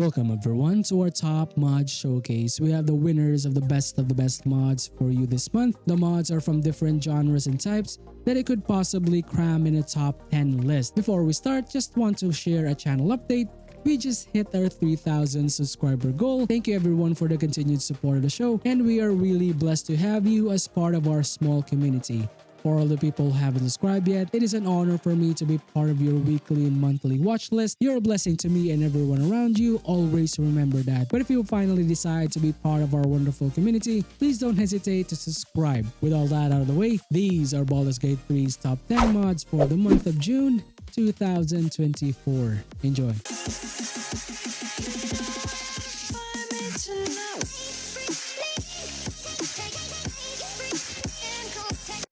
Welcome everyone to our top mod showcase. We have the winners of the best mods for you this month. The mods are from different genres and types that it could possibly cram in a top 10 list. Before we start, just want to share a channel update. We just hit our 3,000 subscriber goal. Thank you everyone for the continued support of the show, and we are really blessed to have you as part of our small community. For all the people who haven't subscribed yet, it is an honor for me to be part of your weekly and monthly watch list. You're a blessing to me and everyone around you. Always remember that. But if you finally decide to be part of our wonderful community, please don't hesitate to subscribe. With all that out of the way, these are Baldur's Gate 3's top 10 mods for the month of June 2024. Enjoy.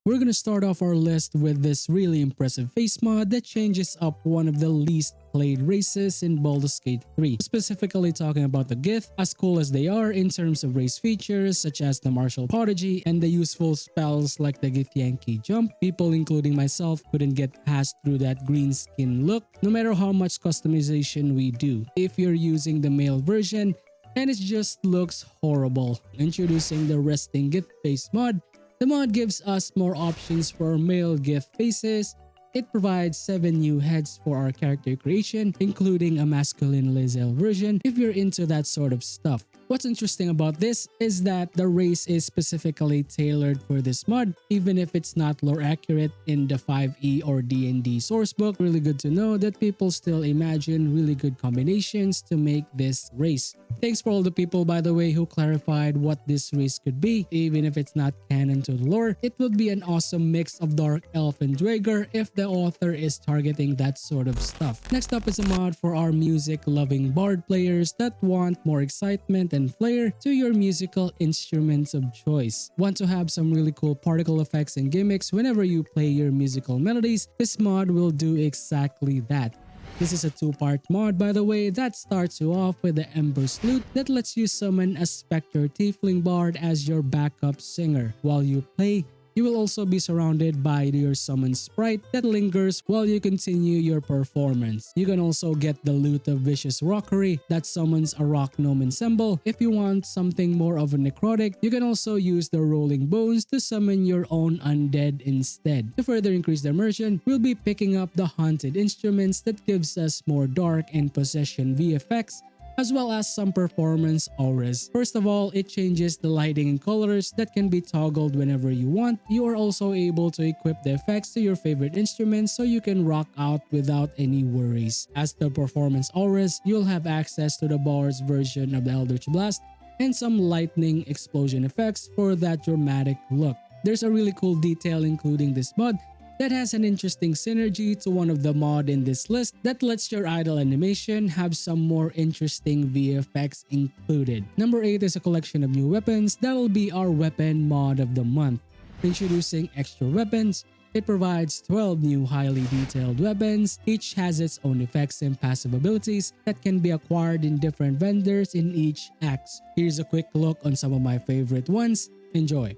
We're gonna start off our list with this really impressive face mod that changes up one of the least played races in Baldur's Gate 3. Specifically talking about the Gith, as cool as they are in terms of race features such as the martial prodigy and the useful spells like the Githyanki jump, people including myself couldn't get past through that green skin look no matter how much customization we do. If you're using the male version, and it just looks horrible. Introducing the resting Gith face mod. The mod gives us more options for male Gith faces. It provides 7 new heads for our character creation, including a masculine Lae'zel version if you're into that sort of stuff. What's interesting about this is that the race is specifically tailored for this mod, even if it's not lore accurate in the 5e or D&D sourcebook. Really good to know that people still imagine really good combinations to make this race. Thanks for all the people, by the way, who clarified what this race could be. Even if it's not canon to the lore, it would be an awesome mix of dark elf and dweger if the author is targeting that sort of stuff. Next up is a mod for our music-loving bard players that want more excitement and flair to your musical instruments of choice. Want to have some really cool particle effects and gimmicks whenever you play your musical melodies? This mod will do exactly that. This is a 2-part mod, by the way, that starts you off with the Ember Lute that lets you summon a Spectre Tiefling Bard as your backup singer. While you play, you will also be surrounded by your summon sprite that lingers while you continue your performance. You can also get the Lute of Vicious Rockery that summons a rock gnome ensemble. If you want something more of a necrotic, you can also use the Rolling Bones to summon your own undead instead. To further increase the immersion, we'll be picking up the Haunted Instruments that gives us more dark and possession VFX, as well as some performance auras. First of all, it changes the lighting and colors that can be toggled whenever you want. You are also able to equip the effects to your favorite instruments so you can rock out without any worries. As the performance auras, you'll have access to the Bard's version of the Eldritch Blast and some lightning explosion effects for that dramatic look. There's a really cool detail including this mod that has an interesting synergy to one of the mod in this list that lets your idle animation have some more interesting VFX included. Number 8 is a collection of new weapons that'll be our weapon mod of the month. Introducing extra weapons, it provides 12 new highly detailed weapons. Each has its own effects and passive abilities that can be acquired in different vendors in each axe. Here's a quick look on some of my favorite ones. Enjoy!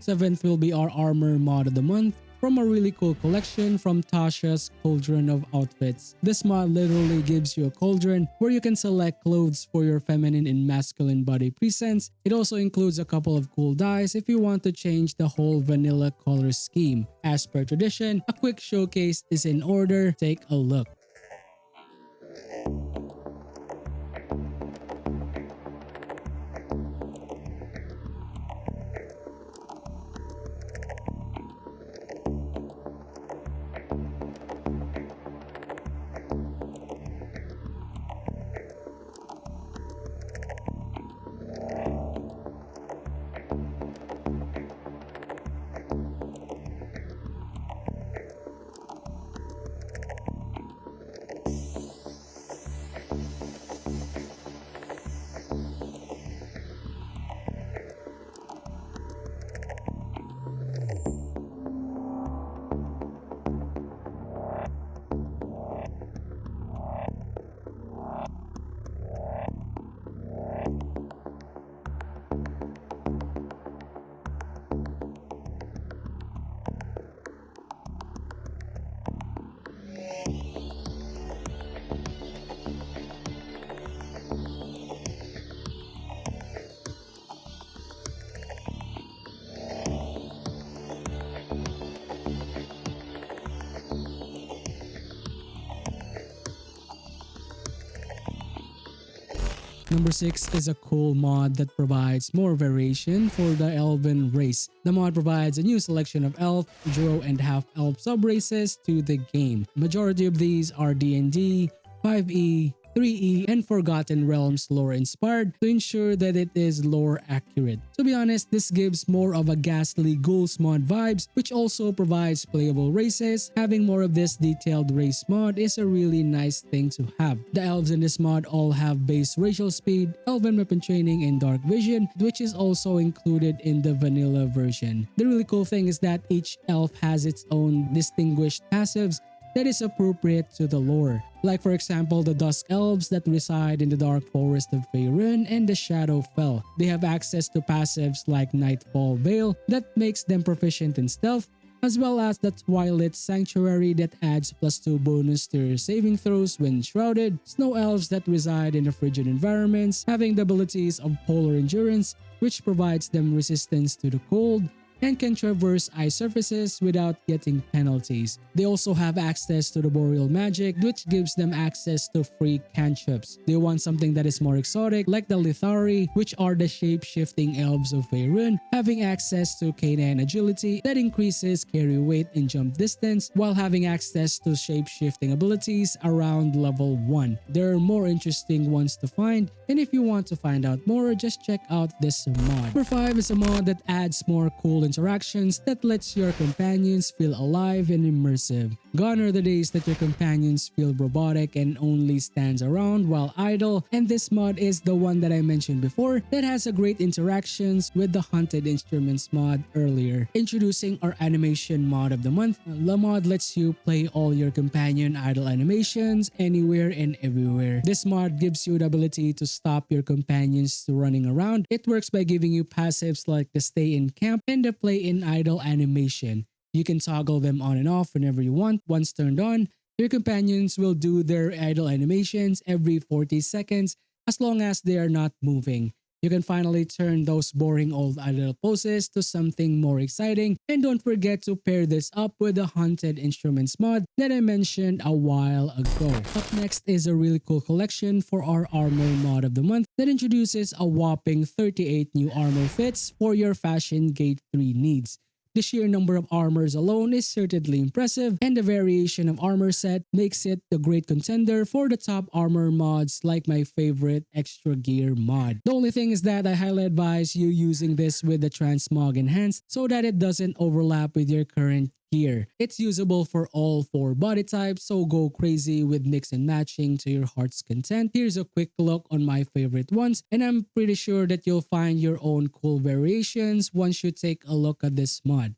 Seventh will be our armor mod of the month from a really cool collection from Tasha's Cauldron of outfits. This mod literally gives you a cauldron where you can select clothes for your feminine and masculine body presents. It also includes a couple of cool dyes if you want to change the whole vanilla color scheme. As per tradition, a quick showcase is in order. Take a look. Number 6 is a cool mod that provides more variation for the Elven race. The mod provides a new selection of elf, drow, and half-elf sub-races to the game. Majority of these are D&D, 5e, 3E, and Forgotten Realms lore inspired to ensure that it is lore accurate. To be honest, this gives more of a Ghastly Ghouls mod vibes, which also provides playable races. Having more of this detailed race mod is a really nice thing to have. The elves in this mod all have base racial speed, elven weapon training, and dark vision, which is also included in the vanilla version. The really cool thing is that each elf has its own distinguished passives that is appropriate to the lore. Like for example, the Dusk Elves that reside in the Dark Forest of Faerun and the Shadowfell. They have access to passives like Nightfall Veil that makes them proficient in stealth, as well as the Twilight Sanctuary that adds +2 bonus to your saving throws when shrouded, Snow Elves that reside in the frigid environments, having the abilities of Polar Endurance, which provides them resistance to the cold, and can traverse ice surfaces without getting penalties. They also have access to the Boreal Magic, which gives them access to free cantrips. They want something that is more exotic, like the Lithari, which are the shape-shifting elves of Faerun, having access to Canine Agility that increases carry weight and jump distance, while having access to shape-shifting abilities around level 1. There are more interesting ones to find, and if you want to find out more, just check out this mod. Number 5 is a mod that adds more cool interactions that lets your companions feel alive and immersive. Gone are the days that your companions feel robotic and only stands around while idle, and this mod is the one that I mentioned before that has a great interactions with the Haunted Instruments mod earlier. Introducing our animation mod of the month. The mod lets you play all your companion idle animations anywhere and everywhere. This mod gives you the ability to stop your companions to running around. It works by giving you passives like the stay in camp and the play in idle animation. You can toggle them on and off whenever you want. Once turned on, your companions will do their idle animations every 40 seconds as long as they are not moving. You can finally turn those boring old idle poses to something more exciting, and don't forget to pair this up with the Haunted Instruments mod that I mentioned a while ago. Up next is a really cool collection for our armor mod of the month that introduces a whopping 38 new armor fits for your Fashion Gate 3 needs. The sheer number of armors alone is certainly impressive, and the variation of armor set makes it the great contender for the top armor mods like my favorite Extra Gear mod. The only thing is that I highly advise you using this with the Transmog Enhanced so that it doesn't overlap with your current gear. It's usable for all 4 body types, so go crazy with mix and matching to your heart's content. Here's a quick look on my favorite ones, and I'm pretty sure that you'll find your own cool variations once you take a look at this mod.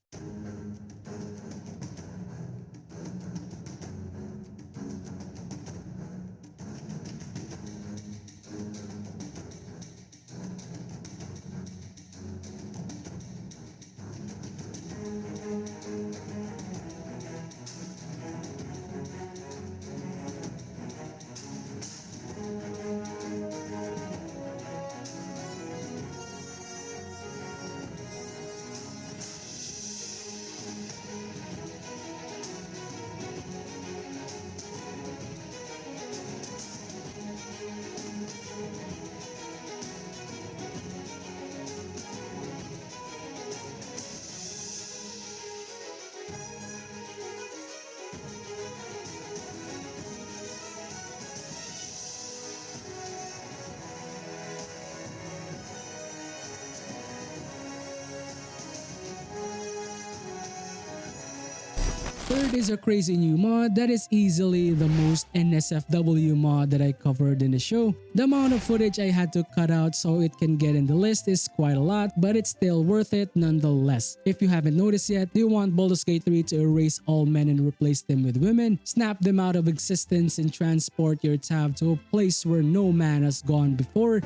Third is a crazy new mod that is easily the most NSFW mod that I covered in the show. The amount of footage I had to cut out so it can get in the list is quite a lot, but it's still worth it nonetheless. If you haven't noticed yet, do you want Baldur's Gate 3 to erase all men and replace them with women? Snap them out of existence and transport your tab to a place where no man has gone before?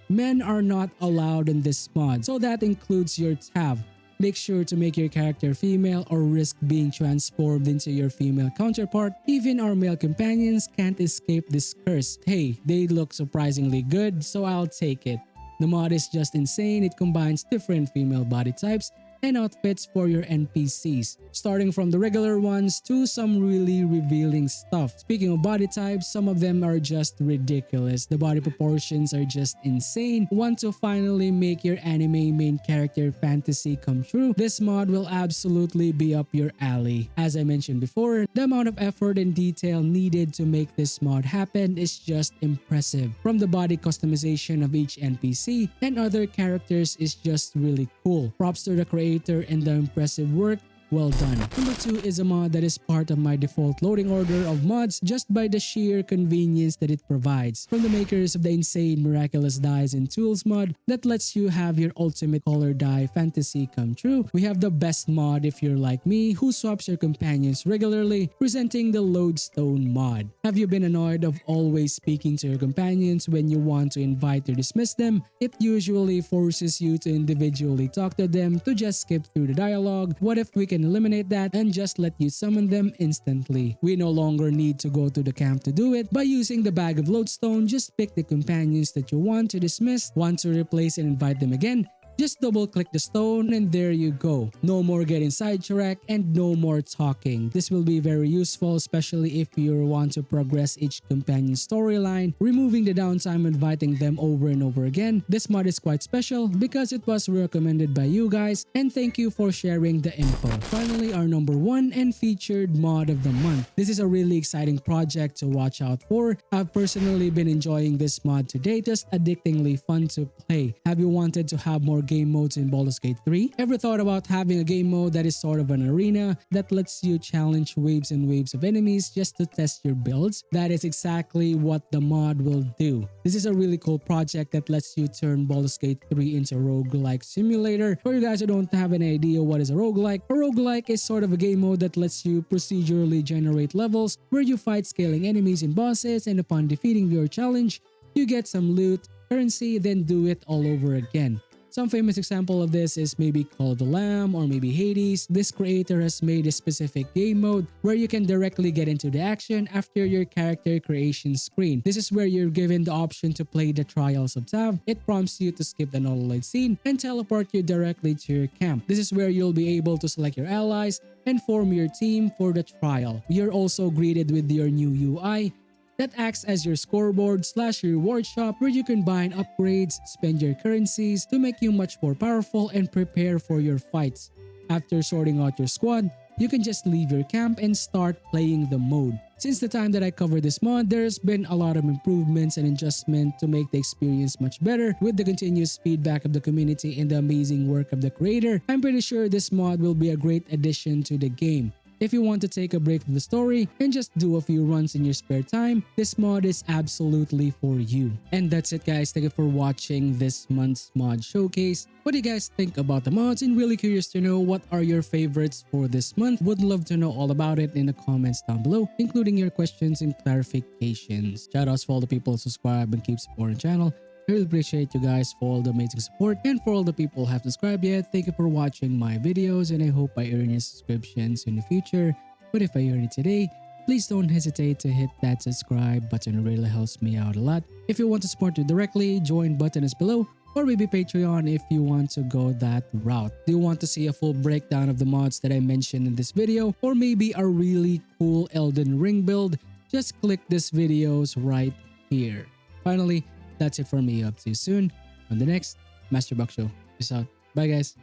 Men are not allowed in this mod, so that includes your tab. Make sure to make your character female or risk being transformed into your female counterpart. Even our male companions can't escape this curse. Hey, they look surprisingly good, so I'll take it. The mod is just insane. It combines different female body types and outfits for your NPCs, starting from the regular ones to some really revealing stuff. Speaking of body types, some of them are just ridiculous. The body proportions are just insane. Want to finally make your anime main character fantasy come true? This mod will absolutely be up your alley. As I mentioned before, the amount of effort and detail needed to make this mod happen is just impressive. From the body customization of each NPC and other characters is just really cool. Props to the creator and the impressive work. Well done. Number 2 is a mod that is part of my default loading order of mods just by the sheer convenience that it provides. From the makers of the insane miraculous dyes and tools mod that lets you have your ultimate color dye fantasy come true, we have the best mod if you're like me who swaps your companions regularly, presenting the Loadstone mod. Have you been annoyed of always speaking to your companions when you want to invite or dismiss them? It usually forces you to individually talk to them to just skip through the dialogue. What if we can eliminate that and just let you summon them instantly? We no longer need to go to the camp to do it. By using the bag of Loadstone, just pick the companions that you want to dismiss, want to replace and invite them again. Just double click the stone and there you go. No more getting sidetracked and no more talking. This will be very useful, especially if you want to progress each companion storyline, removing the downtime inviting them over and over again. This mod is quite special because it was recommended by you guys, and thank you for sharing the info. Finally, our number 1 and featured mod of the month. This is a really exciting project to watch out for. I've personally been enjoying this mod today, just addictingly fun to play. Have you wanted to have more game modes in Baldur's Gate 3? Ever thought about having a game mode that is sort of an arena that lets you challenge waves and waves of enemies just to test your builds? That is exactly what the mod will do. This is a really cool project that lets you turn Baldur's Gate 3 into a roguelike simulator. For you guys who don't have any idea what is a roguelike is sort of a game mode that lets you procedurally generate levels where you fight scaling enemies and bosses, and upon defeating your challenge, you get some loot, currency, then do it all over again. Some famous example of this is maybe Call of the Lamb or maybe Hades. This creator has made a specific game mode where you can directly get into the action after your character creation screen. This is where you're given the option to play the Trials of Tav. It prompts you to skip the unalloyed scene and teleport you directly to your camp. This is where you'll be able to select your allies and form your team for the trial. You're also greeted with your new UI that acts as your scoreboard/reward shop where you can buy upgrades, spend your currencies to make you much more powerful and prepare for your fights. After sorting out your squad, you can just leave your camp and start playing the mode. Since the time that I covered this mod, there's been a lot of improvements and adjustment to make the experience much better. With the continuous feedback of the community and the amazing work of the creator, I'm pretty sure this mod will be a great addition to the game. If you want to take a break from the story and just do a few runs in your spare time, this mod is absolutely for you. And that's it guys, thank you for watching this month's mod showcase. What do you guys think about the mods? And really curious to know what are your favorites for this month. Would love to know all about it in the comments down below, including your questions and clarifications. Shoutouts for all the people who subscribe and keep supporting the channel. I really appreciate you guys for all the amazing support, and for all the people who have subscribed yet, thank you for watching my videos, and I hope I earn your subscriptions in the future. But if I earn it today, please don't hesitate to hit that subscribe button. It really helps me out a lot. If you want to support me directly, join button is below, or maybe Patreon if you want to go that route. Do you want to see a full breakdown of the mods that I mentioned in this video, or maybe a really cool Elden Ring build? Just click this videos right here. Finally, that's it for me. Up to you soon on the next Master Buck Show. Peace out. Bye guys.